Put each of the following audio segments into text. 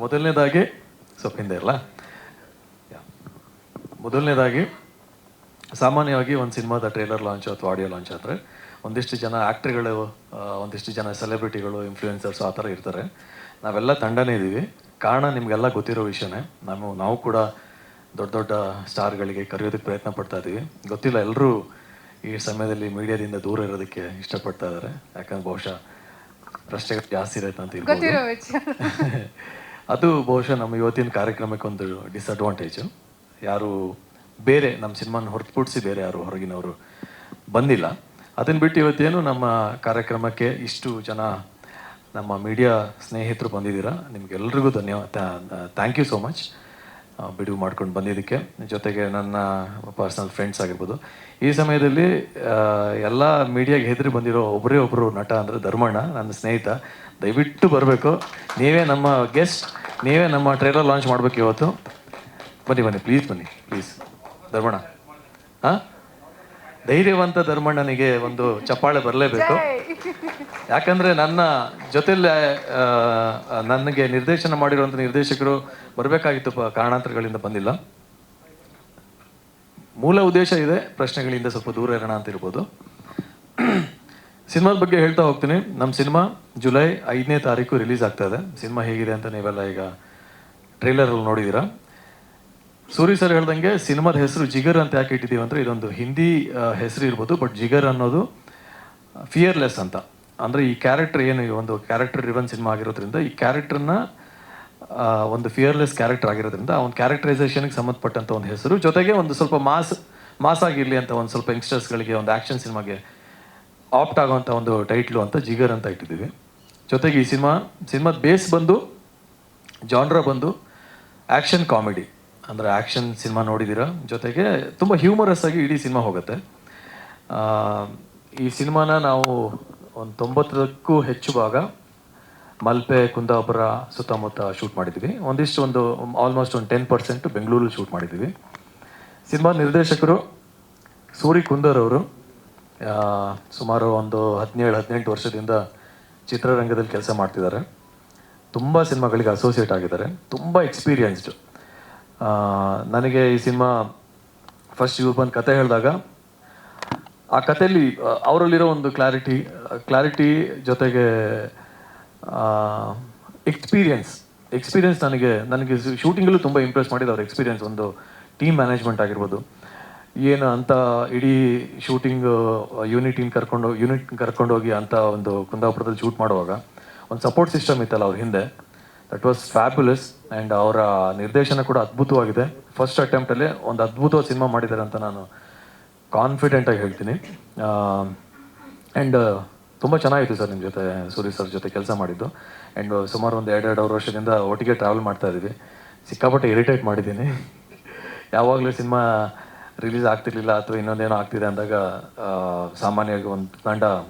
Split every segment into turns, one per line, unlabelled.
ಮೊದಲನೇದಾಗಿ ಸ್ವಲ್ಪ ಹಿಂದೆ ಇರಲ್ಲ. ಮೊದಲನೇದಾಗಿ ಸಾಮಾನ್ಯವಾಗಿ ಒಂದು ಸಿನಿಮಾದ ಟ್ರೇಲರ್ ಲಾಂಚ್ ಅಥವಾ ಆಡಿಯೋ ಲಾಂಚ್ ಆದರೆ ಒಂದಿಷ್ಟು ಜನ ಆ್ಯಕ್ಟ್ರಿಗಳು, ಒಂದಿಷ್ಟು ಜನ ಸೆಲೆಬ್ರಿಟಿಗಳು, ಇನ್ಫ್ಲೂಯೆನ್ಸರ್ಸ್ ಆ ಥರ ಇರ್ತಾರೆ. ನಾವೆಲ್ಲ ತಂಡನೇ ಇದ್ದೀವಿ. ಕಾರಣ ನಿಮಗೆಲ್ಲ ಗೊತ್ತಿರೋ ವಿಷಯನೇ. ನಾವು ಕೂಡ ದೊಡ್ಡ ದೊಡ್ಡ ಸ್ಟಾರ್ಗಳಿಗೆ ಕರೆಯೋದಕ್ಕೆ ಪ್ರಯತ್ನ ಪಡ್ತಾ ಇದ್ದೀವಿ. ಗೊತ್ತಿಲ್ಲ, ಎಲ್ಲರೂ ಈ ಸಮಯದಲ್ಲಿ ಮೀಡಿಯಾದಿಂದ ದೂರ ಇರೋದಕ್ಕೆ ಇಷ್ಟಪಡ್ತಾ ಇದ್ದಾರೆ. ಯಾಕಂದ್ರೆ ಬಹುಶಃ ಪ್ರಶ್ನೆಗಳು ಜಾಸ್ತಿ ಇರುತ್ತೆ ಅಂತ ಇರ್ಬೋದು. ಅದು ಬಹುಶಃ ನಮ್ಮ ಇವತ್ತಿನ ಕಾರ್ಯಕ್ರಮಕ್ಕೆ ಒಂದು ಡಿಸ್ಅಡ್ವಾಂಟೇಜು. ಯಾರು ಬೇರೆ ನಮ್ಮ ಸಿನಿಮಾನ ಹೊರತುಪಡಿಸಿ ಬೇರೆ ಯಾರು ಹೊರಗಿನವರು ಬಂದಿಲ್ಲ. ಅದನ್ನು ಬಿಟ್ಟು ಇವತ್ತೇನು ನಮ್ಮ ಕಾರ್ಯಕ್ರಮಕ್ಕೆ ಇಷ್ಟು ಜನ ನಮ್ಮ ಮೀಡಿಯಾ ಸ್ನೇಹಿತರು ಬಂದಿದ್ದೀರಾ. ನಿಮಗೆಲ್ರಿಗೂ ಧನ್ಯವಾದ, ಥ್ಯಾಂಕ್ ಯು ಸೋ ಮಚ್ ಬಿಡುವು ಮಾಡ್ಕೊಂಡು ಬಂದಿದ್ದಕ್ಕೆ. ಜೊತೆಗೆ ನನ್ನ ಪರ್ಸನಲ್ ಫ್ರೆಂಡ್ಸ್ ಆಗಿರ್ಬೋದು. ಈ ಸಮಯದಲ್ಲಿ ಎಲ್ಲ ಮೀಡಿಯಾಗೆ ಹೆದರಿ ಬಂದಿರೋ ಒಬ್ಬರೇ ಒಬ್ಬರು ನಟ ಅಂದರೆ ಧರ್ಮಣ್ಣ, ನನ್ನ ಸ್ನೇಹಿತ. ದಯವಿಟ್ಟು ಬರಬೇಕು. ನೀವೇ ನಮ್ಮ ಗೆಸ್ಟ್, ನೀವೇ ನಮ್ಮ ಟ್ರೇಲರ್ ಲಾಂಚ್ ಮಾಡಬೇಕು ಇವತ್ತು. ಬನ್ನಿ ಪ್ಲೀಸ್, ಪ್ಲೀಸ್ ಧರ್ಮಣ್ಣ. ಹಾಂ, ಧೈರ್ಯವಂತ ಧರ್ಮಣ್ಣನಿಗೆ ಒಂದು ಚಪ್ಪಾಳೆ ಬರಲೇಬೇಕು. ಯಾಕಂದರೆ ನನ್ನ ಜೊತೆಲಿ ನನಗೆ ನಿರ್ದೇಶನ ಮಾಡಿರುವಂಥ ನಿರ್ದೇಶಕರು ಬರಬೇಕಾಗಿತ್ತು, ಕಾರಣಾಂತರಗಳಿಂದ ಬಂದಿಲ್ಲ. ಮೂಲ ಉದ್ದೇಶ ಇದೆ, ಪ್ರಶ್ನೆಗಳಿಂದ ಸ್ವಲ್ಪ ದೂರ ಇರೋಣ ಅಂತ ಇರ್ಬೋದು. ಸಿನಿಮಾದ ಬಗ್ಗೆ ಹೇಳ್ತಾ ಹೋಗ್ತೀನಿ. ನಮ್ಮ ಸಿನಿಮಾ ಜುಲೈ 5ನೇ ತಾರೀಕು ರಿಲೀಸ್ ಆಗ್ತಾ ಇದೆ. ಸಿನಿಮಾ ಹೇಗಿದೆ ಅಂತ ನೀವೆಲ್ಲ ಈಗ ಟ್ರೈಲರಲ್ಲಿ ನೋಡಿದ್ದೀರಾ. ಸೂರಿ ಸರ್ ಹೇಳ್ದಂಗೆ ಸಿನಿಮಾದ ಹೆಸರು ಜಿಗರ್ ಅಂತ ಯಾಕೆ ಇಟ್ಟಿದ್ದೀವಿ ಅಂದರೆ, ಇದೊಂದು ಹಿಂದಿ ಹೆಸರು ಇರ್ಬೋದು, ಬಟ್ ಜಿಗರ್ ಅನ್ನೋದು ಫಿಯರ್ಲೆಸ್ ಅಂತ. ಅಂದರೆ ಈ ಕ್ಯಾರೆಕ್ಟರ್ ಏನು, ಒಂದು ಕ್ಯಾರೆಕ್ಟರ್ ರಿವನ್ ಸಿನಿಮಾ ಆಗಿರೋದ್ರಿಂದ ಈ ಕ್ಯಾರೆಕ್ಟರ್ನ ಒಂದು ಫಿಯರ್ಲೆಸ್ ಕ್ಯಾರೆಕ್ಟರ್ ಆಗಿರೋದ್ರಿಂದ ಆ ಒಂದು ಕ್ಯಾರೆಕ್ಟರೈಸೇಷನ್ಗೆ ಸಂಬಂಧಪಟ್ಟಂಥ ಒಂದು ಹೆಸರು, ಜೊತೆಗೆ ಒಂದು ಸ್ವಲ್ಪ ಮಾಸ್ ಆಗಿರಲಿ ಅಂತ ಒಂದು ಸ್ವಲ್ಪ ಯಂಗ್ಸ್ಟರ್ಸ್ಗಳಿಗೆ ಒಂದು ಆ್ಯಕ್ಷನ್ ಸಿನಿಮಾಗೆ ಆಪ್ಟ್ ಆಗೋವಂಥ ಒಂದು ಟೈಟ್ಲು ಅಂತ ಜಿಗರ್ ಅಂತ ಇಟ್ಟಿದ್ದೀವಿ. ಜೊತೆಗೆ ಈ ಸಿನಿಮಾದ ಬೇಸ್ ಬಂದು ಜಾನ್ರ ಬಂದು ಆ್ಯಕ್ಷನ್ ಕಾಮಿಡಿ, ಅಂದರೆ ಆ್ಯಕ್ಷನ್ ಸಿನಿಮಾ ನೋಡಿದ್ದೀರಾ. ಜೊತೆಗೆ ತುಂಬ ಹ್ಯೂಮರಸ್ ಆಗಿ ಇಡೀ ಸಿನಿಮಾ ಹೋಗುತ್ತೆ. ಈ ಸಿನಿಮಾನ ನಾವು ಒಂದು 90ಕ್ಕೂ ಹೆಚ್ಚು ಭಾಗ ಮಲ್ಪೆ, ಕುಂದಾಪುರ ಸುತ್ತಮುತ್ತ ಶೂಟ್ ಮಾಡಿದ್ದೀವಿ. ಒಂದು ಆಲ್ಮೋಸ್ಟ್ ಒಂದು 10% ಬೆಂಗಳೂರಲ್ಲಿ ಶೂಟ್ ಮಾಡಿದ್ದೀವಿ. ಸಿನಿಮಾ ನಿರ್ದೇಶಕರು ಸೂರಿ ಕುಂದರ್ ಅವರು. ಸುಮಾರು ಒಂದು 17-18 ವರ್ಷದಿಂದ ಚಿತ್ರರಂಗದಲ್ಲಿ ಕೆಲಸ ಮಾಡ್ತಿದ್ದಾರೆ. ತುಂಬ ಸಿನಿಮಾಗಳಿಗೆ ಅಸೋಸಿಯೇಟ್ ಆಗಿದ್ದಾರೆ. ತುಂಬ ಎಕ್ಸ್ಪೀರಿಯನ್ಸ್ಡು. ನನಗೆ ಈ ಸಿನಿಮಾ ಫಸ್ಟ್ ಇವ್ರು ಬಂದು ಕತೆ ಹೇಳಿದಾಗ ಆ ಕಥೆಯಲ್ಲಿ ಅವರಲ್ಲಿರೋ ಒಂದು ಕ್ಲಾರಿಟಿ ಜೊತೆಗೆ ಎಕ್ಸ್ಪೀರಿಯನ್ಸ್ ನನಗೆ ಶೂಟಿಂಗಲ್ಲೂ ತುಂಬ ಇಂಪ್ರೆಸ್ ಮಾಡಿದ್ದು ಅವ್ರ ಎಕ್ಸ್ಪೀರಿಯನ್ಸ್. ಒಂದು ಟೀಮ್ ಮ್ಯಾನೇಜ್ಮೆಂಟ್ ಆಗಿರ್ಬೋದು, ಏನು ಅಂತ ಇಡೀ ಶೂಟಿಂಗ್ ಯೂನಿಟ್ ಕರ್ಕೊಂಡೋಗಿ ಅಂತ ಒಂದು ಕುಂದಾಪುರದಲ್ಲಿ ಶೂಟ್ ಮಾಡುವಾಗ ಒಂದು ಸಪೋರ್ಟ್ ಸಿಸ್ಟಮ್ ಇತ್ತಲ್ಲ ಅವ್ರ ಹಿಂದೆ, ದಟ್ ವಾಸ್ ಫ್ಯಾಬ್ಯುಲಸ್. ಆ್ಯಂಡ್ ಅವರ ನಿರ್ದೇಶನ ಕೂಡ ಅದ್ಭುತವಾಗಿದೆ. ಫಸ್ಟ್ ಅಟೆಂಪ್ಟಲ್ಲೇ ಒಂದು ಅದ್ಭುತವಾದ ಸಿನಿಮಾ ಮಾಡಿದ್ದಾರೆ ಅಂತ ನಾನು ಕಾನ್ಫಿಡೆಂಟಾಗಿ ಹೇಳ್ತೀನಿ. ಆ್ಯಂಡ್ ತುಂಬ ಚೆನ್ನಾಗಿತ್ತು ಸರ್ ನಿಮ್ಮ ಜೊತೆ, ಸೂರಿ ಸರ್ ಜೊತೆ ಕೆಲಸ ಮಾಡಿದ್ದು. ಆ್ಯಂಡ್ ಸುಮಾರು ಒಂದು 2.5 ವರ್ಷದಿಂದ ಒಟ್ಟಿಗೆ ಟ್ರಾವೆಲ್ ಮಾಡ್ತಾ ಇದ್ದೀವಿ. ಸಿಕ್ಕಾಪಟ್ಟೆ ಇರಿಟೇಟ್ ಮಾಡಿದ್ದೀನಿ. ಯಾವಾಗಲೂ ಸಿನಿಮಾ ರಿಲೀಸ್ ಆಗ್ತಿರ್ಲಿಲ್ಲ ಅಥವಾ ಇನ್ನೊಂದೇನೋ ಆಗ್ತಿದೆ ಅಂದಾಗ ಸಾಮಾನ್ಯವಾಗಿ ಒಂದು ತಂಡ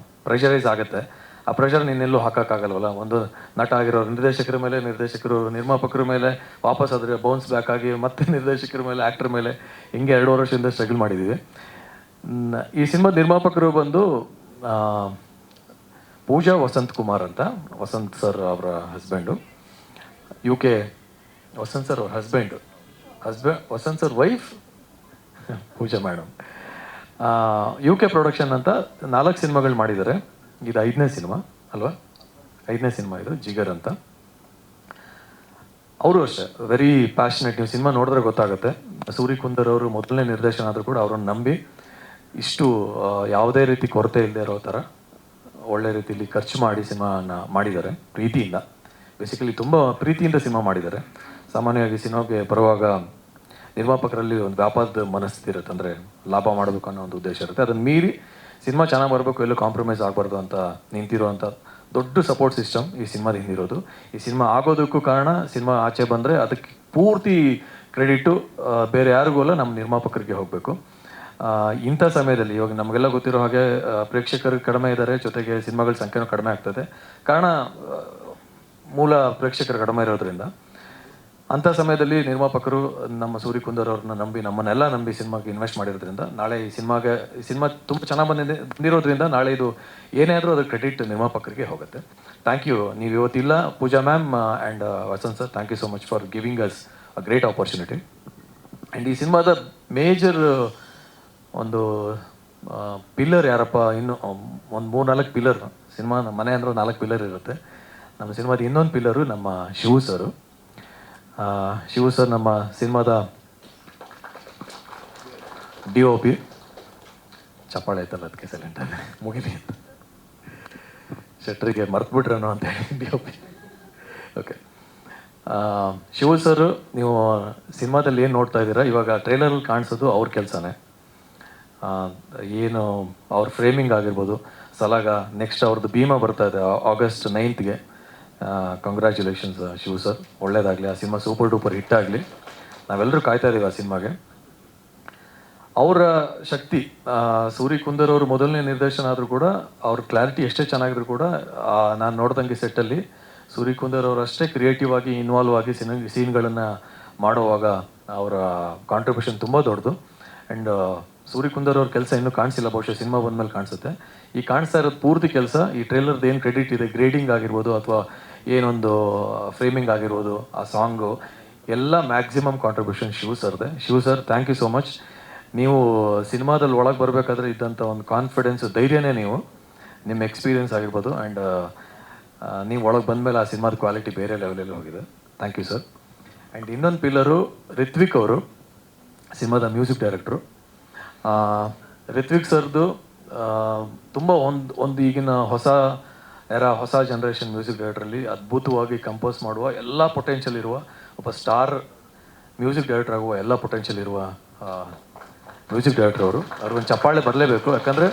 ಪ್ರೆಷರೈಸ್ ಆಗುತ್ತೆ. ಆ ಪ್ರೆಷರ್ ನೀನೆಲ್ಲೂ ಹಾಕೋಕ್ಕಾಗಲ್ವಲ್ಲ. ಒಂದು ನಟ ಆಗಿರೋ ನಿರ್ದೇಶಕರು ನಿರ್ಮಾಪಕರ ಮೇಲೆ ವಾಪಸ್ ಆದರೆ ಬೌನ್ಸ್ ಬ್ಯಾಕ್ ಆಗಿ ಮತ್ತೆ ನಿರ್ದೇಶಕರ ಮೇಲೆ, ಆ್ಯಕ್ಟರ್ ಮೇಲೆ, ಹಿಂಗೆ 2 ವರ್ಷದಿಂದ ಸ್ಟ್ರಗಲ್ ಮಾಡಿದ್ದೀವಿ. ಈ ಸಿನಿಮಾದ ನಿರ್ಮಾಪಕರು ಬಂದು ಪೂಜಾ ವಸಂತ್ ಕುಮಾರ್ ಅಂತ, ವಸಂತ್ ಸರ್ ಅವರ ಹಸ್ಬೆಂಡು. UK ವಸಂತ್ ಸರ್ ಅವ್ರ ವಸಂತ್ ಸರ್ ವೈಫ್ ಪೂಜಾ ಮೇಡಮ್. UK ಪ್ರೊಡಕ್ಷನ್ ಅಂತ 4 ಸಿನಿಮಾಗಳು ಮಾಡಿದ್ದಾರೆ. ಇದು 5ನೇ ಸಿನಿಮಾ ಅಲ್ವಾ? 5ನೇ ಸಿನಿಮಾ ಇದು ಜಿಗರ್ ಅಂತ. ಅವರು ಅಷ್ಟೇ ವೆರಿ ಪ್ಯಾಷನೇಟ್. ನೀವು ಸಿನಿಮಾ ನೋಡಿದ್ರೆ ಗೊತ್ತಾಗುತ್ತೆ. ಸೂರಿ ಕುಂದರ್ ಅವರು ಮೊದಲನೇ ನಿರ್ದೇಶನ ಆದರೂ ಕೂಡ ಅವರನ್ನು ನಂಬಿ ಇಷ್ಟು ಯಾವುದೇ ರೀತಿ ಕೊರತೆ ಇಲ್ಲದೆ ಇರೋ ಥರ ಒಳ್ಳೆ ರೀತಿಯಲ್ಲಿ ಖರ್ಚು ಮಾಡಿ ಸಿನಿಮಾನ ಮಾಡಿದ್ದಾರೆ. ಪ್ರೀತಿಯಿಂದ, ಬೇಸಿಕಲಿ ತುಂಬ ಪ್ರೀತಿಯಿಂದ ಸಿನಿಮಾ ಮಾಡಿದ್ದಾರೆ. ಸಾಮಾನ್ಯವಾಗಿ ಸಿನಿಮಾಗೆ ಬರುವಾಗ ನಿರ್ಮಾಪಕರಲ್ಲಿ ಒಂದು ವ್ಯಾಪಾರದ ಮನಸ್ಥಿತಿ ಇರುತ್ತೆ, ಅಂದರೆ ಲಾಭ ಮಾಡಬೇಕು ಅನ್ನೋ ಒಂದು ಉದ್ದೇಶ ಇರುತ್ತೆ. ಅದನ್ನು ಮೀರಿ ಸಿನಿಮಾ ಚೆನ್ನಾಗಿ ಬರಬೇಕು, ಎಲ್ಲೂ ಕಾಂಪ್ರಮೈಸ್ ಆಗಬಾರ್ದು ಅಂತ ನಿಂತಿರುವಂಥ ದೊಡ್ಡ ಸಪೋರ್ಟ್ ಸಿಸ್ಟಮ್ ಈ ಸಿನಿಮಾದ ಹಿಂದಿರೋದು. ಈ ಸಿನಿಮಾ ಆಗೋದಕ್ಕೂ ಕಾರಣ, ಸಿನಿಮಾ ಆಚೆ ಬಂದರೆ ಅದಕ್ಕೆ ಪೂರ್ತಿ ಕ್ರೆಡಿಟು ಬೇರೆ ಯಾರಿಗೂ ಅಲ್ಲ, ನಮ್ಮ ನಿರ್ಮಾಪಕರಿಗೆ ಹೋಗಬೇಕು. ಇಂಥ ಸಮಯದಲ್ಲಿ ಇವಾಗ ನಮಗೆಲ್ಲ ಗೊತ್ತಿರೋ ಹಾಗೆ ಪ್ರೇಕ್ಷಕರು ಕಡಿಮೆ ಇದ್ದಾರೆ, ಜೊತೆಗೆ ಸಿನಿಮಾಗಳ ಸಂಖ್ಯೆನೂ ಕಡಿಮೆ ಆಗ್ತದೆ. ಕಾರಣ ಮೂಲ ಪ್ರೇಕ್ಷಕರು ಕಡಿಮೆ ಇರೋದ್ರಿಂದ ಅಂಥ ಸಮಯದಲ್ಲಿ ನಿರ್ಮಾಪಕರು ನಮ್ಮ ಸೂರ್ಯಕುಂದರ್ ಅವ್ರನ್ನ ನಂಬಿ ನಮ್ಮನ್ನೆಲ್ಲ ನಂಬಿ ಸಿನಿಮಾಗೆ ಇನ್ವೆಸ್ಟ್ ಮಾಡಿರೋದ್ರಿಂದ ನಾಳೆ ಈ ಸಿನಿಮಾ ತುಂಬ ಚೆನ್ನಾಗಿ ಬಂದಿರೋದ್ರಿಂದ ನಾಳೆ ಇದು ಏನೇ ಆದರೂ ಅದ್ರ ಕ್ರೆಡಿಟ್ ನಿರ್ಮಾಪಕರಿಗೆ ಹೋಗುತ್ತೆ. Thank you. ನೀವು ಇವತ್ತಿಲ್ಲ Pooja ma'am and Vasanth sir, thank you so much for giving us a great opportunity. And ಈ ಸಿನಿಮಾದ ಮೇಜರ್ ಒಂದು ಪಿಲ್ಲರ್ ಯಾರಪ್ಪ, ಇನ್ನು ಒಂದು 3-4 ಪಿಲ್ಲರ್. ಸಿನಿಮಾ ನಮ್ಮ ಮನೆ ಅಂದ್ರೆ 4 ಪಿಲ್ಲರ್ ಇರುತ್ತೆ. ನಮ್ಮ ಸಿನಿಮಾದ ಇನ್ನೊಂದು ಪಿಲ್ಲರು ನಮ್ಮ ಶಿವು ಸರು. ಶಿವು ಸರ್ ನಮ್ಮ ಸಿನಿಮಾದ DOP. ಚಪ್ಪಾಳೆ ಆಯ್ತಲ್ಲ, ಅದಕ್ಕೆ ಸೈಲೆಂಟ್ ಆಗಿ ಮುಗಿಲಿ ಅಂತ ಶೆಟ್ರಿಗೆ ಮರ್ತ್ಬಿಟ್ರೇನೋ ಅಂತ ಹೇಳಿ DOP. ಓಕೆ, ಶಿವು ಸರ್ ನೀವು ಸಿನಿಮಾದಲ್ಲಿ ಏನು ನೋಡ್ತಾ ಇದ್ದೀರಾ, ಇವಾಗ ಟ್ರೈಲರಲ್ಲಿ ಕಾಣಿಸೋದು ಅವ್ರ ಕೆಲಸನೇ. ಏನು ಅವ್ರ ಫ್ರೇಮಿಂಗ್ ಆಗಿರ್ಬೋದು, ಸಲಾಗ, ನೆಕ್ಸ್ಟ್ ಅವ್ರದ್ದು ಭೀಮಾ ಬರ್ತಾ ಇದೆ August 9th. Congratulations Shivu sir, ಒಳ್ಳೇದಾಗಲಿ. ಆ ಸಿನಿಮಾ ಸೂಪರ್ ಡೂಪರ್ ಹಿಟ್ ಆಗಲಿ. ನಾವೆಲ್ಲರೂ ಕಾಯ್ತಾ ಇದ್ದೀವಿ ಆ ಸಿನಿಮಾಗೆ. ಅವರ ಶಕ್ತಿ, ಸೂರ್ಯಕುಂದರ್ ಅವರು ಮೊದಲನೇ ನಿರ್ದೇಶನ ಆದರೂ ಕೂಡ ಅವ್ರ ಕ್ಲಾರಿಟಿ ಎಷ್ಟೇ ಚೆನ್ನಾಗಿದ್ರು ಕೂಡ ನಾನು ನೋಡ್ದಂಗೆ ಸೆಟ್ಟಲ್ಲಿ ಸೂರ್ಯಕುಂದರ್ ಅವರು ಅಷ್ಟೇ ಕ್ರಿಯೇಟಿವ್ ಆಗಿ ಇನ್ವಾಲ್ವ್ ಆಗಿ ಸೀನ್ಗಳನ್ನು ಮಾಡುವಾಗ ಅವರ ಕಾಂಟ್ರಿಬ್ಯೂಷನ್ ತುಂಬ ದೊಡ್ಡದು. ಆ್ಯಂಡ್ ಸೂರ್ಯಕುಂದರ್ ಅವ್ರ ಕೆಲಸ ಇನ್ನೂ ಕಾಣಿಸಿಲ್ಲ, ಬಹುಶಃ ಸಿನಿಮಾ ಬಂದಮೇಲೆ ಕಾಣಿಸುತ್ತೆ. ಈ ಕಾಣಿಸ್ತಾ ಇರೋದು ಪೂರ್ತಿ ಕೆಲಸ, ಈ ಟ್ರೈಲರ್ದು ಏನು ಕ್ರೆಡಿಟ್ ಇದೆ, ಗ್ರೇಡಿಂಗ್ ಆಗಿರ್ಬೋದು ಅಥವಾ ಏನೊಂದು ಫ್ರೇಮಿಂಗ್ ಆಗಿರ್ಬೋದು, ಆ ಸಾಂಗು ಎಲ್ಲ ಮ್ಯಾಕ್ಸಿಮಮ್ ಕಾಂಟ್ರಿಬ್ಯೂಷನ್ ಶಿವು ಸರ್ದೆ. Shivu sir, thank you so much. ನೀವು ಸಿನಿಮಾದಲ್ಲಿ ಒಳಗೆ ಬರಬೇಕಾದ್ರೆ ಇದ್ದಂಥ ಒಂದು ಕಾನ್ಫಿಡೆನ್ಸ್, ಧೈರ್ಯನೇ ನೀವು, ನಿಮ್ಮ ಎಕ್ಸ್ಪೀರಿಯನ್ಸ್ ಆಗಿರ್ಬೋದು. ಆ್ಯಂಡ್ ನೀವು ಒಳಗೆ ಬಂದಮೇಲೆ ಆ ಸಿನಿಮಾದ ಕ್ವಾಲಿಟಿ ಬೇರೆ ಲೆವೆಲಲ್ಲಿ ಹೋಗಿದೆ. Thank you sir. ಆ್ಯಂಡ್ ಇನ್ನೊಂದು ಪಿಲ್ಲರು ರಿತ್ವಿಕ್ ಅವರು, ಸಿನಿಮಾದ ಮ್ಯೂಸಿಕ್ ಡೈರೆಕ್ಟ್ರು. ರಿತ್ವಿಕ್ ಸರ್ದು ತುಂಬ ಒಂದು ಈಗಿನ ಹೊಸ ಜನ್ರೇಷನ್ ಮ್ಯೂಸಿಕ್ ಡೈರೆಕ್ಟ್ರಲ್ಲಿ ಅದ್ಭುತವಾಗಿ ಕಂಪೋಸ್ ಮಾಡುವ ಎಲ್ಲ ಪೊಟೆನ್ಷಿಯಲ್ ಇರುವ ಒಬ್ಬ ಸ್ಟಾರ್ ಮ್ಯೂಸಿಕ್ ಡೈರೆಕ್ಟರ್ ಆಗುವ ಎಲ್ಲ ಪೊಟೆನ್ಷಿಯಲ್ ಇರುವ ಮ್ಯೂಸಿಕ್ ಡೈರೆಕ್ಟರ್ ಅವರು. ಅವ್ರಿಗೊಂದು ಚಪ್ಪಾಳೆ ಬರಲೇಬೇಕು. ಯಾಕಂದರೆ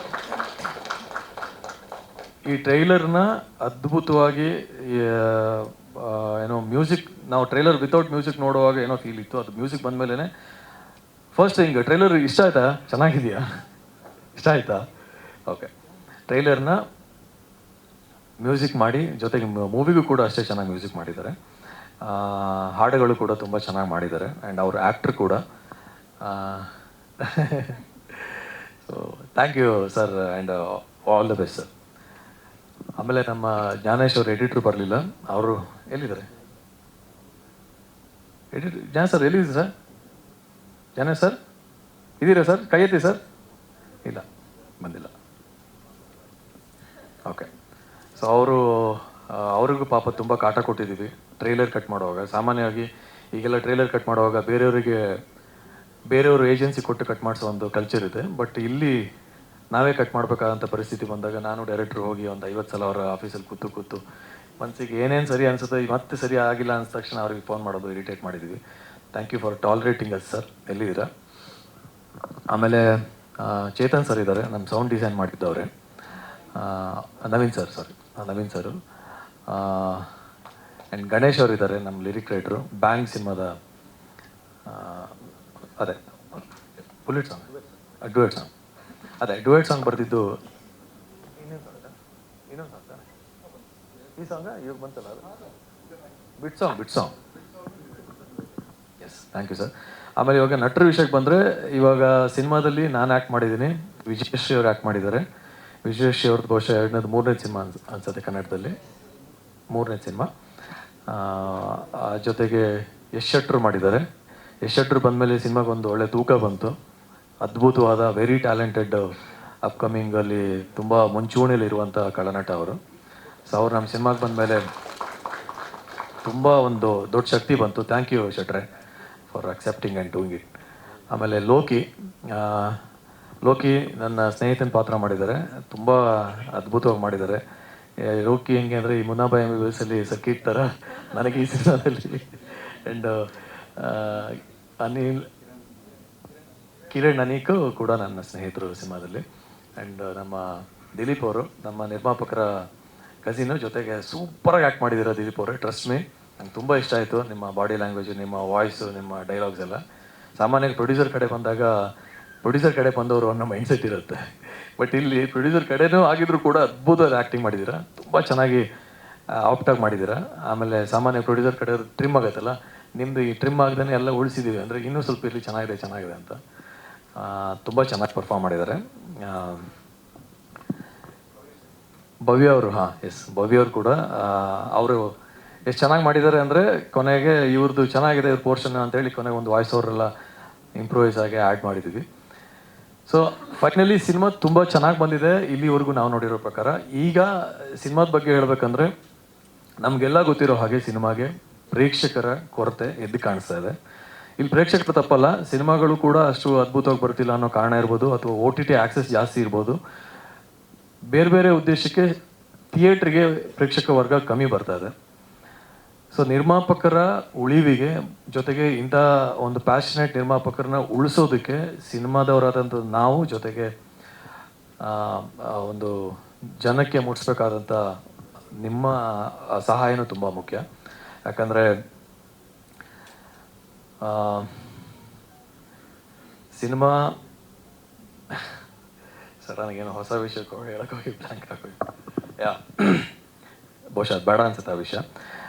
ಈ ಟ್ರೈಲರ್ನ ಅದ್ಭುತವಾಗಿ ಏನೋ ಮ್ಯೂಸಿಕ್, ನಾವು ಟ್ರೈಲರ್ ವಿತೌಟ್ ಮ್ಯೂಸಿಕ್ ನೋಡುವಾಗ ಏನೋ ಫೀಲ್ ಇತ್ತು. ಅದು ಮ್ಯೂಸಿಕ್ ಬಂದಮೇಲೆ ಫಸ್ಟ್ ಹಿಂಗೆ ಟ್ರೈಲರ್ ಇಷ್ಟ ಆಯ್ತಾ, ಚೆನ್ನಾಗಿದೆಯಾ, ಇಷ್ಟ ಆಯ್ತಾ? ಓಕೆ, ಟ್ರೈಲರ್ನ ಮ್ಯೂಸಿಕ್ ಮಾಡಿ ಜೊತೆಗೆ ಮೂವಿಗೂ ಕೂಡ ಅಷ್ಟೇ ಚೆನ್ನಾಗಿ ಮ್ಯೂಸಿಕ್ ಮಾಡಿದ್ದಾರೆ. ಹಾಡುಗಳು ಕೂಡ ತುಂಬ ಚೆನ್ನಾಗಿ ಮಾಡಿದ್ದಾರೆ. ಆ್ಯಂಡ್ ಅವ್ರ ಆ್ಯಕ್ಟ್ರ್ ಕೂಡ. So thank you sir and all the best sir. ಆಮೇಲೆ ನಮ್ಮ ಜ್ಞಾನೇಶ್ ಅವರು ಎಡಿಟ್ರು ಬರಲಿಲ್ಲ, ಅವರು ಎಲ್ಲಿದ್ದಾರೆ? ಜ್ಞಾನ ಸರ್ ಎಲ್ಲಿದೆ ಸರ್? ಜ್ಞಾನೇಶ್ ಸರ್ ಇದ್ದೀರಾ ಸರ್? ಕೈ ಎತ್ತಿ ಸರ್. ಇಲ್ಲ, ಬಂದಿಲ್ಲ. ಓಕೆ, ಸೊ ಅವ್ರಿಗೂ ಪಾಪ ತುಂಬ ಕಾಟ ಕೊಟ್ಟಿದ್ದೀವಿ ಟ್ರೈಲರ್ ಕಟ್ ಮಾಡುವಾಗ. ಸಾಮಾನ್ಯವಾಗಿ ಈಗೆಲ್ಲ ಟ್ರೈಲರ್ ಕಟ್ ಮಾಡುವಾಗ ಬೇರೆಯವರು ಏಜೆನ್ಸಿ ಕೊಟ್ಟು ಕಟ್ ಮಾಡಿಸೋ ಒಂದು ಕಲ್ಚರ್ ಇದೆ. ಬಟ್ ಇಲ್ಲಿ ನಾವೇ ಕಟ್ ಮಾಡಬೇಕಾದಂಥ ಪರಿಸ್ಥಿತಿ ಬಂದಾಗ ನಾನು ಡೈರೆಕ್ಟ್ರು ಹೋಗಿ ಒಂದು 50 ಸಲ ಅವರ ಆಫೀಸಲ್ಲಿ ಕೂತು ಮನಸ್ಸಿಗೆ ಏನೇನು ಸರಿ ಅನಿಸುತ್ತೆ, ಮತ್ತೆ ಸರಿ ಆಗಿಲ್ಲ ಅನ್ಸ ತಕ್ಷಣ ಅವ್ರಿಗೆ ಫೋನ್ ಮಾಡೋದು, ಇರಿಟೇಟ್ ಮಾಡಿದ್ದೀವಿ. Thank you for tolerating us sir. ಎಲ್ಲಿದ್ದೀರಾ? ಆಮೇಲೆ ಚೇತನ್ ಸರ್ ಇದ್ದಾರೆ, ನಮ್ಮ ಸೌಂಡ್ ಡಿಸೈನ್ ಮಾಡಿದ್ದವ್ರೆ. ನವೀನ್ ಸರು. ಆ್ಯಂಡ್ ಗಣೇಶ್ ಅವರು ಇದ್ದಾರೆ, ನಮ್ಮ ಲಿರಿಕ್ ರೈಟ್ರು. ಬ್ಯಾಂಗ್ ಸಿನಿಮಾದ ಅದೇ ಬುಲೆಟ್ ಸಾಂಗ್, ಡ್ಯುಯೆಟ್ ಸಾಂಗ್, ಅದೇ ಡ್ಯುಯೆಟ್ ಸಾಂಗ್ ಬರೆದಿದ್ದು ಇನ್ನೊಂದು ಸಾಂಗ್ ತಾನೆ, ಈ ಸಾಂಗ ಇವಾಗ ಬಂತಲ್ಲ, bit song. Yes, thank you sir. ಆಮೇಲೆ ಇವಾಗ ನಟರ ವಿಷಯಕ್ಕೆ ಬಂದರೆ, ಇವಾಗ ಸಿನಿಮಾದಲ್ಲಿ ನಾನು ಆ್ಯಕ್ಟ್ ಮಾಡಿದ್ದೀನಿ, ವಿಜಯಶ್ರೀ ಅವರು ಆ್ಯಕ್ಟ್ ಮಾಡಿದ್ದಾರೆ. ವಿಜಯಶ್ರೀ ಅವ್ರದ್ದು ಬಹುಶಃ 2ನೇ ಸಿನಿಮಾ ಅನ್ಸುತ್ತೆ ಕನ್ನಡದಲ್ಲಿ, 3ನೇ ಸಿನಿಮಾ. ಜೊತೆಗೆ ಯಶ್ ಶೆಟ್ರು ಮಾಡಿದ್ದಾರೆ. ಯಶ್ ಶೆಟ್ರು ಬಂದಮೇಲೆ ಸಿನಿಮಾಗೆ ಒಂದು ಒಳ್ಳೆ ತೂಕ ಬಂತು. ಅದ್ಭುತವಾದ ವೆರಿ ಟ್ಯಾಲೆಂಟೆಡ್ ಅಪ್ಕಮಿಂಗಲ್ಲಿ ತುಂಬ ಮುಂಚೂಣಿಯಲ್ಲಿರುವಂಥ ಕಳನಟ ಅವರು. ಸೊ ಅವ್ರು ನಮ್ಮ ಸಿನಿಮಾಗೆ ಬಂದಮೇಲೆ ತುಂಬ ಒಂದು ದೊಡ್ಡ ಶಕ್ತಿ ಬಂತು. ಥ್ಯಾಂಕ್ ಯು ಶೆಟ್ರೆ for accepting and doing it. ಆಮೇಲೆ ಲೋಕಿ ನನ್ನ ಸ್ನೇಹಿತನ ಪಾತ್ರ ಮಾಡಿದ್ದಾರೆ, ತುಂಬ ಅದ್ಭುತವಾಗಿ ಮಾಡಿದ್ದಾರೆ. ಲೋಕಿ ಹೆಂಗೆ ಅಂದರೆ, ಈ ಮುನ್ನಾಬಾಯಿ MBBS ಸರ್ಕಿಟ್ ಥರ ನನಗೆ ಈ ಸಿನಿಮಾದಲ್ಲಿ. ಆ್ಯಂಡ್ ಕಿರಣ್ ಅನೀಕು ಕೂಡ ನನ್ನ ಸ್ನೇಹಿತರು ಸಿನಿಮಾದಲ್ಲಿ. ಆ್ಯಂಡ್ ನಮ್ಮ ದಿಲೀಪ್ ಅವರು, ನಮ್ಮ ನಿರ್ಮಾಪಕರ ಕಸಿನು, ಜೊತೆಗೆ ಸೂಪರಾಗಿ ಆ್ಯಕ್ಟ್ ಮಾಡಿದ್ದೀರ ದಿಲೀಪ್ ಅವರೇ. ಟ್ರಸ್ಟ್ ಮೀ, ನಂಗೆ ತುಂಬ ಇಷ್ಟ ಆಯಿತು ನಿಮ್ಮ ಬಾಡಿ ಲ್ಯಾಂಗ್ವೇಜು, ನಿಮ್ಮ ವಾಯ್ಸು, ನಿಮ್ಮ ಡೈಲಾಗ್ಸ್ ಎಲ್ಲ. ಸಾಮಾನ್ಯವಾಗಿ ಪ್ರೊಡ್ಯೂಸರ್ ಕಡೆ ಬಂದವರು ಅನ್ನೋ ಮೈಂಡ್ಸೆಟ್ ಇರುತ್ತೆ. ಬಟ್ ಇಲ್ಲಿ ಪ್ರೊಡ್ಯೂಸರ್ ಕಡೆನೂ ಆಗಿದ್ರು ಕೂಡ ಅದ್ಭುತವಾಗಿ ಆ್ಯಕ್ಟಿಂಗ್ ಮಾಡಿದ್ದೀರಾ, ತುಂಬ ಚೆನ್ನಾಗಿ ಆಪ್ಟಾಗಿ ಮಾಡಿದ್ದೀರಾ. ಆಮೇಲೆ ಸಾಮಾನ್ಯ ಪ್ರೊಡ್ಯೂಸರ್ ಕಡೆ ಟ್ರಿಮ್ ಆಗುತ್ತಲ್ಲ, ನಿಮ್ಮದು ಈ ಟ್ರಿಮ್ ಆಗದೇ ಎಲ್ಲ ಉಳಿಸಿದ್ದೀವಿ ಅಂದರೆ ಇನ್ನೂ ಸ್ವಲ್ಪ ಇರಲಿ, ಚೆನ್ನಾಗಿದೆ ಅಂತ. ತುಂಬ ಚೆನ್ನಾಗಿ ಪರ್ಫಾರ್ಮ್ ಮಾಡಿದ್ದಾರೆ. ಭವ್ಯ ಅವರು, ಭವ್ಯ ಅವರು ಕೂಡ ಅವರು ಎಷ್ಟು ಚೆನ್ನಾಗಿ ಮಾಡಿದ್ದಾರೆ ಅಂದರೆ ಕೊನೆಗೆ ಇವ್ರದ್ದು ಚೆನ್ನಾಗಿದೆ ಇವ್ರ ಪೋರ್ಷನ್ ಅಂತೇಳಿ ಕೊನೆಗೆ ಒಂದು ವಾಯ್ಸ್ ಓವರೆಲ್ಲ ಇಂಪ್ರೂವೈಸ್ ಆಗಿ ಆ್ಯಡ್ ಮಾಡಿದ್ದೀವಿ. ಸೊ ಫೈನಲಿ ಸಿನಿಮಾ ತುಂಬ ಚೆನ್ನಾಗಿ ಬಂದಿದೆ ಇಲ್ಲಿವರೆಗೂ ನಾವು ನೋಡಿರೋ ಪ್ರಕಾರ. ಈಗ ಸಿನಿಮಾದ ಬಗ್ಗೆ ಹೇಳ್ಬೇಕಂದ್ರೆ ನಮಗೆಲ್ಲ ಗೊತ್ತಿರೋ ಹಾಗೆ ಸಿನಿಮಾಗೆ ಪ್ರೇಕ್ಷಕರ ಕೊರತೆ ಎದ್ದು ಕಾಣಿಸ್ತಾ ಇದೆ. ಇಲ್ಲಿ ಪ್ರೇಕ್ಷಕರು ತಪ್ಪಲ್ಲ, ಸಿನಿಮಾಗಳು ಕೂಡ ಅಷ್ಟು ಅದ್ಭುತವಾಗಿ ಬರ್ತಿಲ್ಲ ಅನ್ನೋ ಕಾರಣ ಇರ್ಬೋದು, ಅಥವಾ OTT ಆಕ್ಸೆಸ್ ಜಾಸ್ತಿ ಇರ್ಬೋದು. ಬೇರೆ ಬೇರೆ ಉದ್ದೇಶಕ್ಕೆ ಥಿಯೇಟ್ರಿಗೆ ಪ್ರೇಕ್ಷಕ ವರ್ಗ ಕಮ್ಮಿ ಬರ್ತಾ ಇದೆ. ಸೊ ನಿರ್ಮಾಪಕರ ಉಳಿವಿಗೆ ಜೊತೆಗೆ ಇಂಥ ಒಂದು ಪ್ಯಾಷನೇಟ್ ನಿರ್ಮಾಪಕರನ್ನ ಉಳಿಸೋದಕ್ಕೆ ಸಿನಿಮಾದವರಾದಂಥ ನಾವು ಜೊತೆಗೆ ಒಂದು ಜನಕ್ಕೆ ಮುಟ್ಟಿಸ್ಬೇಕಾದಂಥ ನಿಮ್ಮ ಸಹಾಯನೂ ತುಂಬ ಮುಖ್ಯ. ಯಾಕಂದರೆ ಸಿನಿಮಾ ಸರ್ ನನಗೇನು ಹೊಸ ವಿಷಯ ಹೇಳೋಕ್ಕೋಗಿ ಬ್ಲ್ಯಾಂಕ್ ಆಗೋಗಿ ಬಹುಶಃ ಬೇಡ ಅನ್ಸುತ್ತೆ ಆ ವಿಷಯ.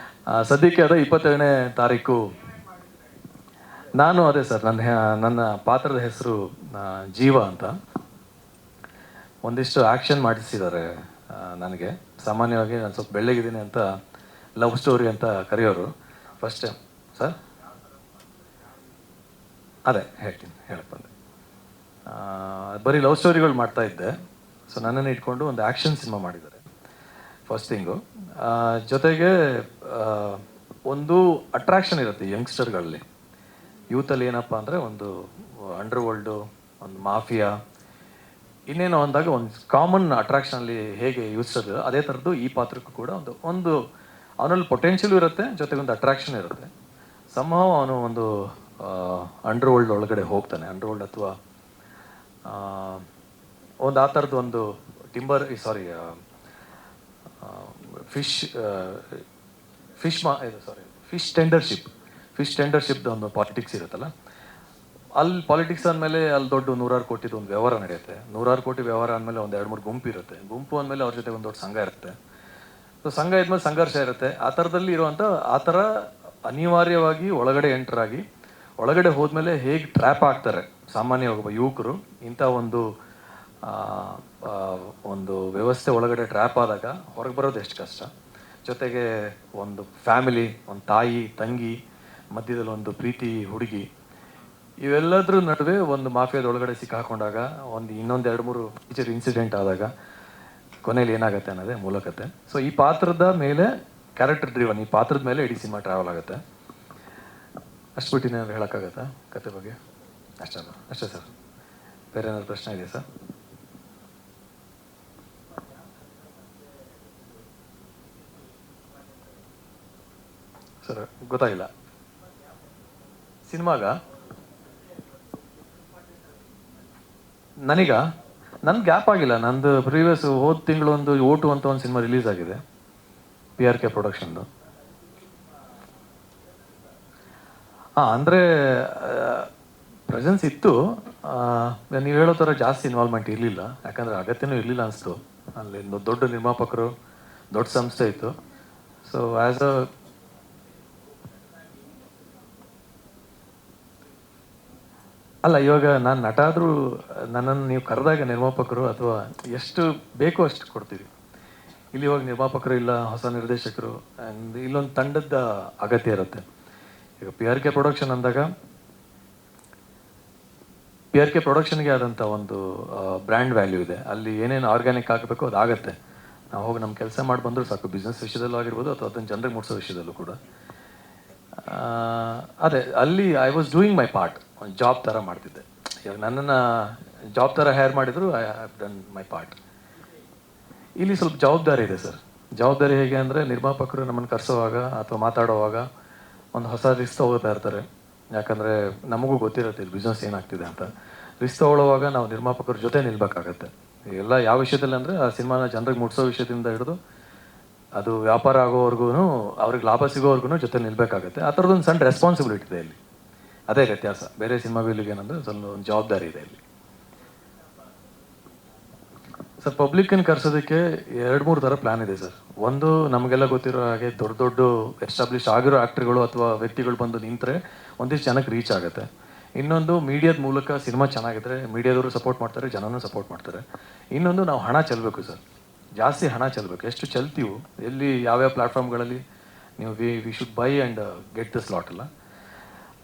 ಸದ್ಯಕ್ಕೆ ಅದೇ 22ನೇ ತಾರೀಕು ನಾನು ಅದೇ ಸರ್ ನನ್ನ ಪಾತ್ರದ ಹೆಸರು ಜೀವ ಅಂತ. ಒಂದಿಷ್ಟು ಆ್ಯಕ್ಷನ್ ಮಾಡಿಸಿದ್ದಾರೆ ನನಗೆ. ಸಾಮಾನ್ಯವಾಗಿ ನಾನು ಸ್ವಲ್ಪ ಬೆಳ್ಳಗಿದ್ದೀನಿ ಅಂತ ಲವ್ ಸ್ಟೋರಿ ಅಂತ ಕರೆಯೋರು ಫಸ್ಟ್ ಸರ್. ಅದೇ ಹೇಳಕ್ಕೆ ಬಂದೆ. ಬರೀ ಲವ್ ಸ್ಟೋರಿಗಳು ಮಾಡ್ತಾ ಇದ್ದೆ. ಸೊ ನನ್ನನ್ನು ಇಟ್ಕೊಂಡು ಒಂದು ಆ್ಯಕ್ಷನ್ ಸಿನಿಮಾ ಮಾಡಿದ್ದಾರೆ ಫಸ್ಟ್ ಥಿಂಗು. ಜೊತೆಗೆ ಒಂದು ಅಟ್ರಾಕ್ಷನ್ ಇರುತ್ತೆ ಯಂಗ್ಸ್ಟರ್ಗಳಲ್ಲಿ, ಯೂತಲ್ಲಿ. ಏನಪ್ಪ ಅಂದರೆ ಒಂದು ಅಂಡರ್ ವರ್ಲ್ಡು, ಒಂದು ಮಾಫಿಯಾ, ಇನ್ನೇನೋ ಅಂದಾಗ ಒಂದು ಕಾಮನ್ ಅಟ್ರಾಕ್ಷನಲ್ಲಿ ಹೇಗೆ ಯೂತ್ಸ್ಟರ್ ಅದೇ ಥರದ್ದು ಈ ಪಾತ್ರಕ್ಕೂ ಕೂಡ ಒಂದು ಅವನಲ್ಲಿ ಪೊಟೆನ್ಷಿಯಲ್ ಇರುತ್ತೆ, ಜೊತೆಗೆ ಒಂದು ಅಟ್ರಾಕ್ಷನ್ ಇರುತ್ತೆ. ಸಂಭವ ಅವನು ಒಂದು ಅಂಡರ್ ವರ್ಲ್ಡ್ ಒಳಗಡೆ ಹೋಗ್ತಾನೆ. ಅಂಡರ್ ವರ್ಲ್ಡ್ ಅಥವಾ ಒಂದು ಆ ಥರದ್ದು ಒಂದು ಫಿಶ್ ಟೆಂಡರ್ಶಿಪ್ದು ಒಂದು ಪಾಲಿಟಿಕ್ಸ್ ಇರುತ್ತಲ್ಲ, ಅಲ್ಲಿ ಪಾಲಿಟಿಕ್ಸ್ ಅಂದಮೇಲೆ ಅಲ್ಲಿ ದೊಡ್ಡ 100 ಕೋಟಿದು ಒಂದು ವ್ಯವಹಾರ ನಡೆಯುತ್ತೆ. 100 ಕೋಟಿ ವ್ಯವಹಾರ ಅಂದಮೇಲೆ ಒಂದು 2-3 ಗುಂಪು ಇರುತ್ತೆ. ಗುಂಪು ಅಂದಮೇಲೆ ಅವ್ರ ಜೊತೆ ಒಂದು ದೊಡ್ಡ ಸಂಘ ಇರುತ್ತೆ. ಸೊ ಸಂಘ ಇದ್ಮೇಲೆ ಸಂಘರ್ಷ ಇರುತ್ತೆ. ಆ ಥರದಲ್ಲಿ ಇರುವಂಥ ಆ ಥರ ಅನಿವಾರ್ಯವಾಗಿ ಒಳಗಡೆ ಎಂಟ್ರಾಗಿ ಒಳಗಡೆ ಹೋದ್ಮೇಲೆ ಹೇಗೆ ಟ್ರ್ಯಾಪ್ ಆಗ್ತಾರೆ ಸಾಮಾನ್ಯವಾಗಿ ಒಬ್ಬ ಯುವಕರು ಇಂಥ ಒಂದು ವ್ಯವಸ್ಥೆ ಒಳಗಡೆ ಟ್ರ್ಯಾಪ್ ಆದಾಗ ಹೊರಗೆ ಬರೋದು ಎಷ್ಟು ಕಷ್ಟ. ಜೊತೆಗೆ ಒಂದು ಫ್ಯಾಮಿಲಿ, ಒಂದು ತಾಯಿ ತಂಗಿ ಮಧ್ಯದಲ್ಲಿ ಒಂದು ಪ್ರೀತಿ ಹುಡುಗಿ, ಇವೆಲ್ಲದ್ರ ನಡುವೆ ಒಂದು ಮಾಫಿಯಾದ ಒಳಗಡೆ ಸಿಕ್ಕಾಕೊಂಡಾಗ ಇನ್ನೊಂದು 2-3 ಟೀಚರ್ ಇನ್ಸಿಡೆಂಟ್ ಆದಾಗ ಕೊನೆಯಲ್ಲಿ ಏನಾಗುತ್ತೆ ಅನ್ನೋದೇ ಮೂಲಕತೆ. ಸೊ ಈ ಪಾತ್ರದ ಮೇಲೆ ಕ್ಯಾರೆಕ್ಟರ್ ಡ್ರಿವನ್, ಈ ಪಾತ್ರದ ಮೇಲೆ ಇಡೀ ಸಿನಿಮಾ ಟ್ರಾವೆಲ್ ಆಗುತ್ತೆ. ಅಷ್ಟು ಬಿಟ್ಟು ಏನಾದ್ರು ಹೇಳೋಕ್ಕಾಗತ್ತಾ ಕತೆ ಬಗ್ಗೆ? ಅಷ್ಟೇ ಸರ್. ಬೇರೆ ಏನಾದ್ರು ಪ್ರಶ್ನೆ ಇದೆಯಾ ಸರ್? ಸರ್ ಗೊತ್ತಾಗಿಲ್ಲ. ಸಿನಿಮಾಗ ನನ್ನ ಗ್ಯಾಪ್ ಆಗಿಲ್ಲ. ನಂದು ಪ್ರೀವಿಯಸ್ ಹೋದ ತಿಂಗಳು ಒಂದು ಓಟು ಅಂತ ಒಂದು ಸಿನಿಮಾ ರಿಲೀಸ್ ಆಗಿದೆ, PRK ಪ್ರೊಡಕ್ಷನ್ದು. ಅಂದರೆ ಪ್ರೆಸೆನ್ಸ್ ಇತ್ತು. ನೀವು ಹೇಳೋ ಥರ ಜಾಸ್ತಿ ಇನ್ವಾಲ್ವ್ಮೆಂಟ್ ಇರಲಿಲ್ಲ, ಯಾಕಂದರೆ ಅಗತ್ಯನೂ ಇರಲಿಲ್ಲ ಅನಿಸ್ತು. ಅಲ್ಲಿ ದೊಡ್ಡ ನಿರ್ಮಾಪಕರು, ದೊಡ್ಡ ಸಂಸ್ಥೆ ಇತ್ತು. ಸೊ ಅಲ್ಲ, ಇವಾಗ ನಾನು ನಟ ಆದರೂ ನನ್ನನ್ನು ನೀವು ಕರೆದಾಗ ನಿರ್ಮಾಪಕರು ಅಥವಾ ಎಷ್ಟು ಬೇಕೋ ಅಷ್ಟು ಕೊಡ್ತೀವಿ. ಇಲ್ಲಿ ಇವಾಗ ನಿರ್ಮಾಪಕರು ಇಲ್ಲ, ಹೊಸ ನಿರ್ದೇಶಕರು, ಆ್ಯಂಡ್ ಇಲ್ಲೊಂದು ತಂಡದ ಅಗತ್ಯ ಇರುತ್ತೆ. ಈಗ PRK ಪ್ರೊಡಕ್ಷನ್ ಅಂದಾಗ PRK ಪ್ರೊಡಕ್ಷನ್ಗೆ ಆದಂಥ ಒಂದು ಬ್ರ್ಯಾಂಡ್ ವ್ಯಾಲ್ಯೂ ಇದೆ. ಅಲ್ಲಿ ಏನೇನು ಆರ್ಗ್ಯಾನಿಕ್ ಆಗಬೇಕು ಅದು ಆಗುತ್ತೆ. ನಾವು ಹೋಗಿ ನಮ್ಮ ಕೆಲಸ ಮಾಡಿ ಬಂದರೂ ಸಾಕು, ಬಿಸ್ನೆಸ್ ವಿಷಯದಲ್ಲೂ ಆಗಿರ್ಬೋದು ಅಥವಾ ಅದನ್ನು ಜನರಿಗೆ ಮುಟ್ಸೋ ವಿಷಯದಲ್ಲೂ ಕೂಡ. ಅದೇ ಅಲ್ಲಿ I was doing my part, ಒಂದು ಜಾಬ್ ಥರ ಮಾಡ್ತಿದ್ದೆ. ಇವಾಗ ನನ್ನನ್ನು ಜಾಬ್ ಥರ ಹೈರ್ ಮಾಡಿದ್ರು, I have done my part. ಇಲ್ಲಿ ಸ್ವಲ್ಪ ಜವಾಬ್ದಾರಿ ಇದೆ ಸರ್. ಜವಾಬ್ದಾರಿ ಹೇಗೆ ಅಂದರೆ, ನಿರ್ಮಾಪಕರು ನಮ್ಮನ್ನು ಕರೆಸೋವಾಗ ಅಥವಾ ಮಾತಾಡೋವಾಗ ಒಂದು ಹೊಸ ರಿಸ್ಕ್ ತಗೋತಾ ಇರ್ತಾರೆ. ಯಾಕಂದರೆ ನಮಗೂ ಗೊತ್ತಿರುತ್ತೆ ಇಲ್ಲಿ ಬಿಸ್ನೆಸ್ ಏನಾಗ್ತಿದೆ ಅಂತ. ರಿಸ್ಕ್ ತಗೊಳ್ಳೋವಾಗ ನಾವು ನಿರ್ಮಾಪಕರ ಜೊತೆ ನಿಲ್ಬೇಕಾಗತ್ತೆ. ಎಲ್ಲ ಯಾವ ವಿಷಯದಲ್ಲಿ ಅಂದರೆ, ಆ ಸಿನಿಮಾನ ಜನರಿಗೆ ಮುಟ್ಸೋ ವಿಷಯದಿಂದ ಹಿಡಿದು ಅದು ವ್ಯಾಪಾರ ಆಗೋವರೆಗೂ, ಅವ್ರಿಗೆ ಲಾಭ ಸಿಗೋವರೆಗೂ ಜೊತೆ ನಿಲ್ಬೇಕಾಗತ್ತೆ. ಆ ಥರದೊಂದು ಸಣ್ಣ ರೆಸ್ಪಾನ್ಸಿಬಿಲಿಟಿ ಇದೆ ಇಲ್ಲಿ. ಅದೇ ವ್ಯತ್ಯಾಸ. ಬೇರೆ ಸಿನಿಮಾಗಳಿಗೆ ಏನಂದರೆ ಸ್ವಲ್ಪ ಒಂದು ಜವಾಬ್ದಾರಿ ಇದೆ ಇಲ್ಲಿ. ಸರ್ ಪಬ್ಲಿಕ್ಕನ್ನು ಕರೆಸೋದಕ್ಕೆ 2-3 ಥರ ಪ್ಲ್ಯಾನ್ ಇದೆ ಸರ್. ಒಂದು ನಮಗೆಲ್ಲ ಗೊತ್ತಿರೋ ಹಾಗೆ ದೊಡ್ಡ ದೊಡ್ಡ ಎಸ್ಟಾಬ್ಲಿಷ್ ಆಗಿರೋ ಆ್ಯಕ್ಟ್ರ್ಗಳು ಅಥವಾ ವ್ಯಕ್ತಿಗಳು ಬಂದು ನಿಂತರೆ ಒಂದಿಷ್ಟು ಜನಕ್ಕೆ ರೀಚ್ ಆಗುತ್ತೆ. ಇನ್ನೊಂದು ಮೀಡಿಯಾದ ಮೂಲಕ ಸಿನಿಮಾ ಚೆನ್ನಾಗಿದ್ರೆ ಮೀಡಿಯಾದವರು ಸಪೋರ್ಟ್ ಮಾಡ್ತಾರೆ, ಜನನೂ ಸಪೋರ್ಟ್ ಮಾಡ್ತಾರೆ. ಇನ್ನೊಂದು ನಾವು ಹಣ ಚೆಲ್ಲಬೇಕು ಸರ್, ಜಾಸ್ತಿ ಹಣ ಚೆಲ್ಲಬೇಕು. ಎಷ್ಟು ಚೆಲ್ತೀವೋ, ಎಲ್ಲಿ ಯಾವ್ಯಾವ ಪ್ಲ್ಯಾಟ್ಫಾರ್ಮ್ಗಳಲ್ಲಿ ನೀವು we should by and get the slot ಅಲ್ಲ.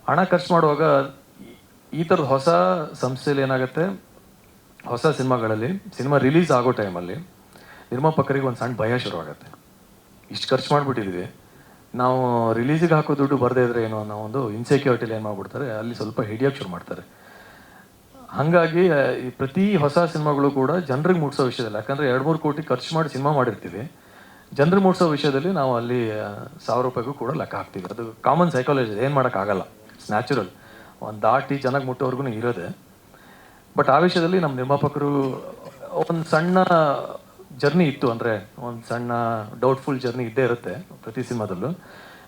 ಹಣ ಖರ್ಚು ಮಾಡುವಾಗ ಈ ಥರದ ಹೊಸ ಸಂಸ್ಥೆಯಲ್ಲಿ ಏನಾಗುತ್ತೆ, ಹೊಸ ಸಿನಿಮಾಗಳಲ್ಲಿ ಸಿನಿಮಾ ರಿಲೀಸ್ ಆಗೋ ಟೈಮಲ್ಲಿ ನಿರ್ಮಾಪಕರಿಗೆ ಒಂದು ಸಣ್ಣ ಭಯ ಶುರುವಾಗುತ್ತೆ. ಇಷ್ಟು ಖರ್ಚು ಮಾಡಿಬಿಟ್ಟಿದ್ವಿ, ನಾವು ರಿಲೀಸಿಗೆ ಹಾಕೋ ದುಡ್ಡು ಬರದೇ ಇದ್ರೆ ಏನೋ ಅನ್ನೋ ಒಂದು ಇನ್ಸೆಕ್ಯೂರಿಟಿಲಿ ಏನು ಮಾಡ್ಬಿಡ್ತಾರೆ, ಅಲ್ಲಿ ಸ್ವಲ್ಪ ಹಿಡಿಯೋಕ್ಕೆ ಶುರು ಮಾಡ್ತಾರೆ. ಹಾಗಾಗಿ ಈ ಪ್ರತಿ ಹೊಸ ಸಿನಿಮಾಗಳು ಕೂಡ ಜನರಿಗೆ ಮುಟ್ಸೋ ವಿಷಯದಲ್ಲಿ, ಯಾಕಂದರೆ 2-3 ಕೋಟಿ ಖರ್ಚು ಮಾಡಿ ಸಿನಿಮಾ ಮಾಡಿರ್ತೀವಿ, ಜನರಿಗೆ ಮುಟ್ಸೋ ವಿಷಯದಲ್ಲಿ ನಾವು ಅಲ್ಲಿ 1000 ರೂಪಾಯಿಗೂ ಕೂಡ ಲೆಕ್ಕ ಹಾಕ್ತೀವಿ. ಅದು ಕಾಮನ್ ಸೈಕಾಲಜಿ, ಏನು ಮಾಡೋಕ್ಕಾಗಲ್ಲ, ಇಟ್ಸ್ ನ್ಯಾಚುರಲ್. ಒಂದು ದಾಟಿ ಜನಕ್ಕೆ ಮುಟ್ಟೋವರೆಗೂ ಇರೋದೆ. ಬಟ್ ಆ ವಿಷಯದಲ್ಲಿ ನಮ್ಮ ನಿರ್ಮಾಪಕರು ಒಂದು ಸಣ್ಣ ಜರ್ನಿ ಇತ್ತು, ಅಂದರೆ ಒಂದು ಸಣ್ಣ ಡೌಟ್ಫುಲ್ ಜರ್ನಿ ಇದ್ದೇ ಇರುತ್ತೆ ಪ್ರತಿ ಸಿನಿಮಾದಲ್ಲೂ.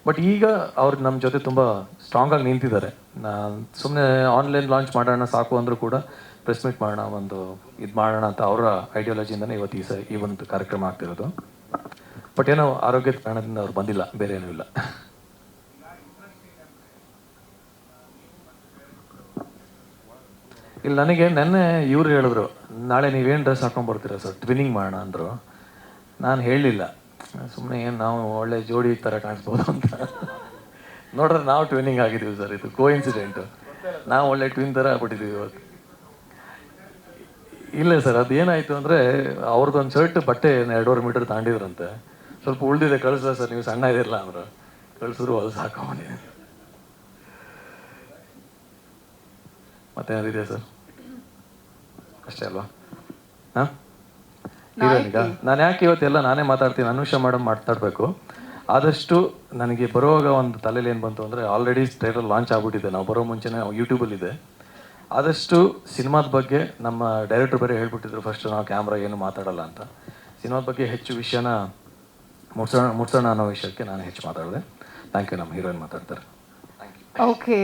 ಬಟ್ ಈಗ ಅವ್ರು ನಮ್ಮ ಜೊತೆ ತುಂಬ ಸ್ಟ್ರಾಂಗಾಗಿ ನಿಂತಿದ್ದಾರೆ. ನಾನು ಸುಮ್ಮನೆ ಆನ್ಲೈನ್ ಲಾಂಚ್ ಮಾಡೋಣ ಸಾಕು ಅಂದರೂ ಕೂಡ ಪ್ರೆಸ್ ಮೀಟ್ ಮಾಡೋಣ, ಒಂದು ಇದು ಮಾಡೋಣ ಅಂತ ಅವರ ಐಡಿಯಾಲಜಿಯಿಂದನೇ ಇವತ್ತು ಈ ಒಂದು ಕಾರ್ಯಕ್ರಮ ಆಗ್ತಿರೋದು. ಬಟ್ ಏನೋ ಆರೋಗ್ಯದ ಕಾರಣದಿಂದ ಅವ್ರು ಬಂದಿಲ್ಲ, ಬೇರೆ ಏನೂ ಇಲ್ಲ. ಇಲ್ಲ, ನನಗೆ ನೆನ್ನೆ ಇವ್ರು ಹೇಳಿದ್ರು, ನಾಳೆ ನೀವೇನು ಡ್ರೆಸ್ ಹಾಕೊಂಡ್ಬರ್ತೀರಾ ಸರ್, ಟ್ವಿನ್ನಿಂಗ್ ಮಾಡೋಣ ಅಂದರು. ನಾನು ಹೇಳಲಿಲ್ಲ, ಸುಮ್ಮನೆ ಏನು ನಾವು ಒಳ್ಳೆ ಜೋಡಿ ಥರ ಕಾಣಿಸ್ಬೋದು ಅಂತ. ನೋಡ್ರೆ ನಾವು ಟ್ವಿನ್ನಿಂಗ್ ಆಗಿದ್ದೀವಿ ಸರ್, ಇದು ಕೋಇನ್ಸಿಡೆಂಟು. ನಾವು ಒಳ್ಳೆ ಟ್ವಿನ್ ಥರ ಆಗ್ಬಿಟ್ಟಿದ್ದೀವಿ ಇವತ್ತು. ಇಲ್ಲ ಸರ್, ಅದೇನಾಯಿತು ಅಂದರೆ ಅವ್ರದ್ದೊಂದು ಶರ್ಟ್ ಬಟ್ಟೆ 2.5 ಮೀಟರ್ ತಾಂಡಿದ್ರಂತೆ. ಸ್ವಲ್ಪ ಉಳಿದಿದೆ, ಕಳಿಸ್ಲ ಸರ್, ನೀವು ಸಣ್ಣ ಇದಿರಲ್ಲ ಅಂದರು. ಕಳಿಸಿದ್ರು, ಹೊಲ್ಸು ಹಾಕೊಂಬಂದಿದೆ. ಮತ್ತೇನಿದೆ ಸರ್, ಅಷ್ಟೇ ಅಲ್ವಾ? ಹಾಂ, ಹೀರೋಯಿನ್ಗ ನಾನು ಯಾಕೆ ಇವತ್ತೆಲ್ಲ ನಾನೇ ಮಾತಾಡ್ತೀನಿ, ಅನುಷಾ ಮೇಡಮ್ ಮಾತಾಡಬೇಕು. ಆದಷ್ಟು ನನಗೆ ಬರುವಾಗ ಒಂದು ತಲೆಯಲ್ಲಿ ಏನು ಬಂತು ಅಂದರೆ, ಆಲ್ರೆಡಿ ಟ್ರೈಲರ್ ಲಾಂಚ್ ಆಗ್ಬಿಟ್ಟಿದೆ, ನಾವು ಬರೋ ಮುಂಚೆನೇ ಯೂಟ್ಯೂಬಲ್ಲಿದೆ. ಆದಷ್ಟು ಸಿನಿಮಾದ ಬಗ್ಗೆ ನಮ್ಮ ಡೈರೆಕ್ಟರ್ ಬೇರೆ ಹೇಳ್ಬಿಟ್ಟಿದ್ರು ಫಸ್ಟ್, ನಾವು ಕ್ಯಾಮ್ರಾ ಏನು ಮಾತಾಡಲ್ಲ ಅಂತ. ಸಿನಿಮಾದ ಬಗ್ಗೆ ಹೆಚ್ಚು ವಿಷಯನ ಮುಟ್ಸೋಣ ಅನ್ನೋ ವಿಷಯಕ್ಕೆ ನಾನು ಹೆಚ್ಚು ಮಾತಾಡಿದೆ. Thank you. ನಮ್ಮ ಹೀರೋಯಿನ್ ಮಾತಾಡ್ತಾರೆ. Thank you.
ಓಕೆ.